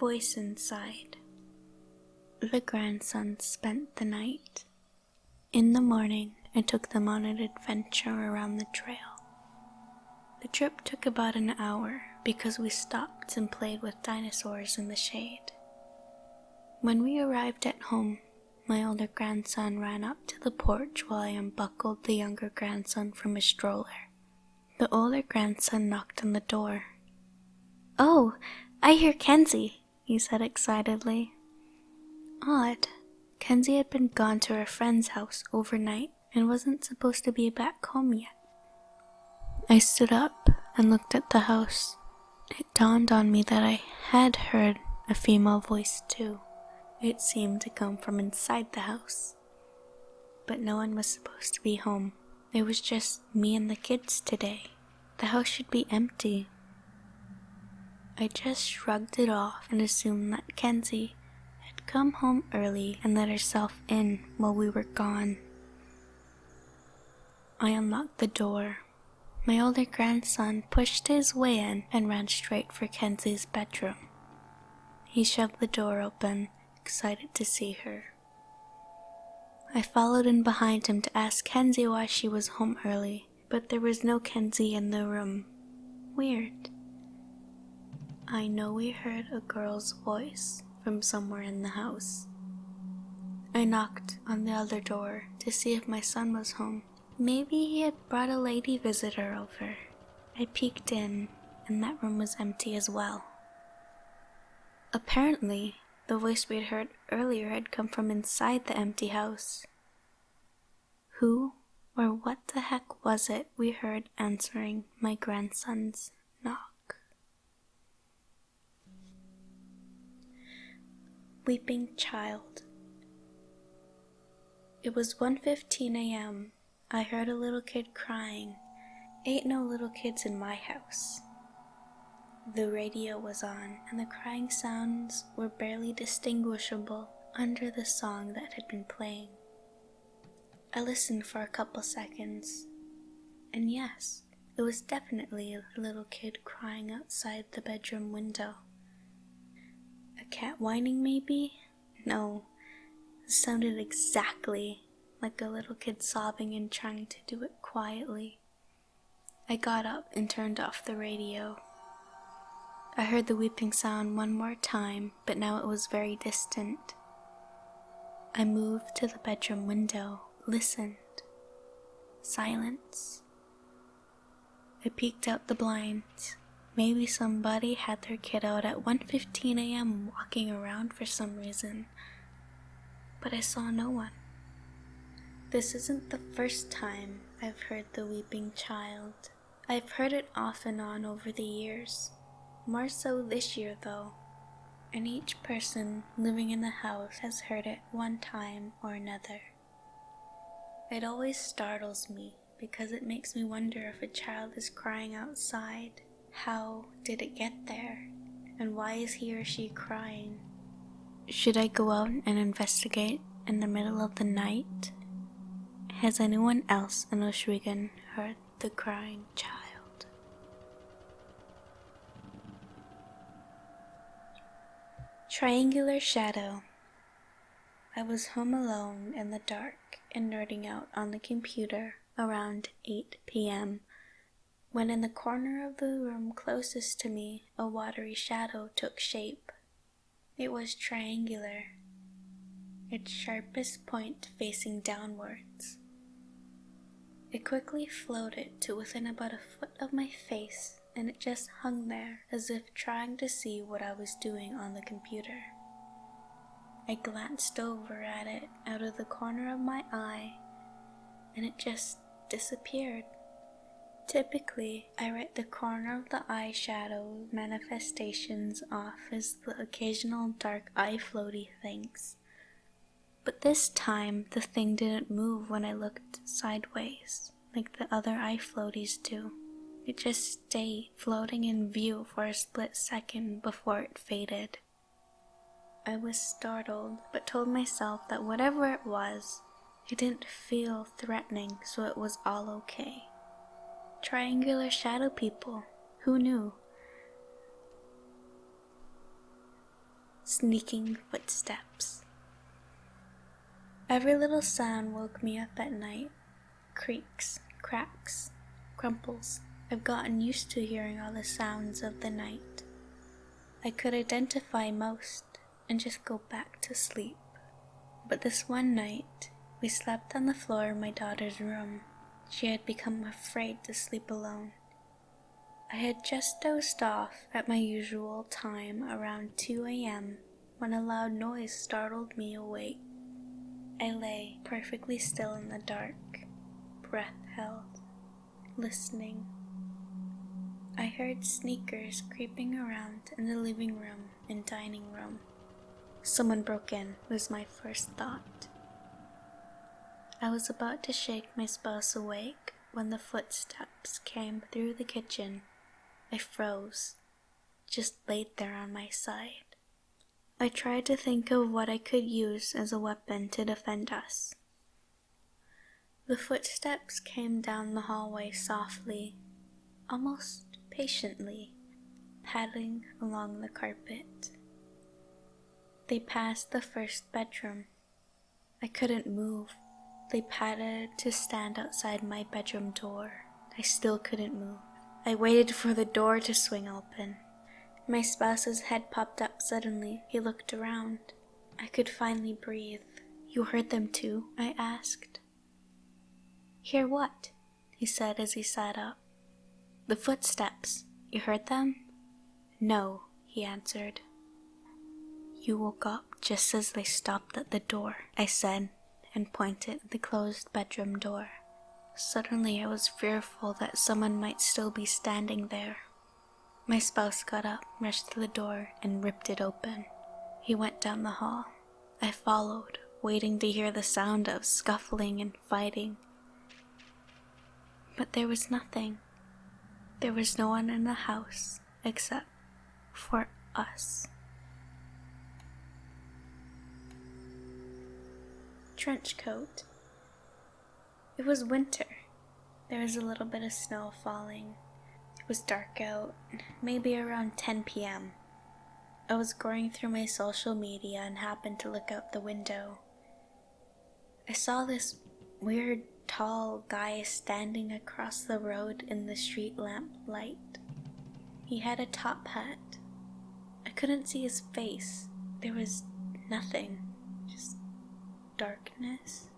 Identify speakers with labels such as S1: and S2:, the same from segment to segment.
S1: voice inside. The grandsons spent the night. In the morning, I took them on an adventure around the trail. The trip took about an hour because we stopped and played with dinosaurs in the shade. When we arrived at home, my older grandson ran up to the porch while I unbuckled the younger grandson from his stroller. The older grandson knocked on the door. "Oh, I hear Kenzie," he said excitedly. Odd. Kenzie had been gone to her friend's house overnight and wasn't supposed to be back home yet. I stood up and looked at the house. It dawned on me that I had heard a female voice too. It seemed to come from inside the house. But no one was supposed to be home. It was just me and the kids today. The house should be empty. I just shrugged it off and assumed that Kenzie had come home early and let herself in while we were gone. I unlocked the door. My older grandson pushed his way in and ran straight for Kenzie's bedroom. He shoved the door open, excited to see her. I followed in behind him to ask Kenzie why she was home early, but there was no Kenzie in the room. Weird. I know we heard a girl's voice from somewhere in the house. I knocked on the other door to see if my son was home. Maybe he had brought a lady visitor over. I peeked in, and that room was empty as well. Apparently, the voice we had heard earlier had come from inside the empty house. Who or what the heck was it we heard answering my grandson's knock? Weeping child. It was 1:15 a.m. I heard a little kid crying. Ain't no little kids in my house. The radio was on, and the crying sounds were barely distinguishable under the song that had been playing. I listened for a couple seconds, and yes, it was definitely a little kid crying outside the bedroom window. A cat whining, maybe? No, it sounded exactly like a little kid sobbing and trying to do it quietly. I got up and turned off the radio. I heard the weeping sound one more time, but now it was very distant. I moved to the bedroom window, listened. Silence. I peeked out the blinds. Maybe somebody had their kid out at 1:15 a.m. walking around for some reason. But I saw no one. This isn't the first time I've heard the weeping child. I've heard it off and on over the years. More so this year though. And each person living in the house has heard it one time or another. It always startles me because it makes me wonder if a child is crying outside. How did it get there? And why is he or she crying? Should I go out and investigate in the middle of the night? Has anyone else in Oswego heard the crying child? Triangular shadow. I was home alone in the dark and nerding out on the computer around 8 p.m. when in the corner of the room closest to me a watery shadow took shape. It was triangular, its sharpest point facing downwards. It quickly floated to within about a foot of my face, and it just hung there as if trying to see what I was doing on the computer. I glanced over at it out of the corner of my eye, and it just disappeared. Typically, I write the corner of the eye shadow manifestations off as the occasional dark eye floaty things. But this time, the thing didn't move when I looked sideways, like the other eye floaties do. It just stayed floating in view for a split second before it faded. I was startled, but told myself that whatever it was, it didn't feel threatening, so it was all okay. Triangular shadow people, who knew? sneaking footsteps. Every little sound woke me up at night. Creaks, cracks, crumples. I've gotten used to hearing all the sounds of the night. I could identify most and just go back to sleep. But this one night, we slept on the floor of my daughter's room. She had become afraid to sleep alone. I had just dozed off at my usual time around 2 a.m. when a loud noise startled me awake. I lay perfectly still in the dark, breath held, listening. I heard sneakers creeping around in the living room and dining room. Someone broke in was my first thought. I was about to shake my spouse awake when the footsteps came through the kitchen. I froze, just laid there on my side. I tried to think of what I could use as a weapon to defend us. The footsteps came down the hallway softly, almost patiently, padding along the carpet. They passed the first bedroom. I couldn't move. They padded to stand outside my bedroom door. I still couldn't move. I waited for the door to swing open. My spouse's head popped up suddenly. He looked around. I could finally breathe. "You heard them too?" I asked. "Hear what?" he said as he sat up. "The footsteps. You heard them?" "No," he answered. "You woke up just as they stopped at the door," I said, and pointed at the closed bedroom door. Suddenly I was fearful that someone might still be standing there. My spouse got up, rushed to the door, and ripped it open. He went down the hall. I followed, waiting to hear the sound of scuffling and fighting. But there was nothing. There was no one in the house except for us. Trench coat. It was winter. There was a little bit of snow falling. It was dark out, maybe around 10 p.m. I was going through my social media and happened to look out the window. I saw this weird, tall guy standing across the road in the street lamp light. He had a top hat. I couldn't see his face. There was nothing, just darkness.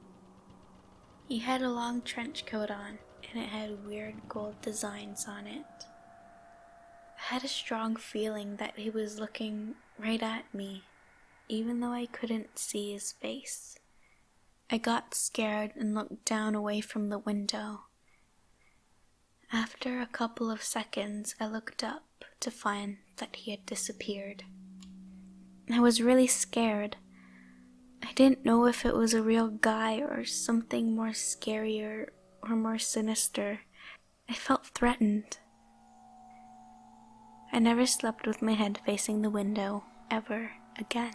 S1: He had a long trench coat on, and it had weird gold designs on it. I had a strong feeling that he was looking right at me, even though I couldn't see his face. I got scared and looked down away from the window. After a couple of seconds, I looked up to find that he had disappeared. I was really scared. I didn't know if it was a real guy or something more scarier or more sinister. I felt threatened. I never slept with my head facing the window ever again.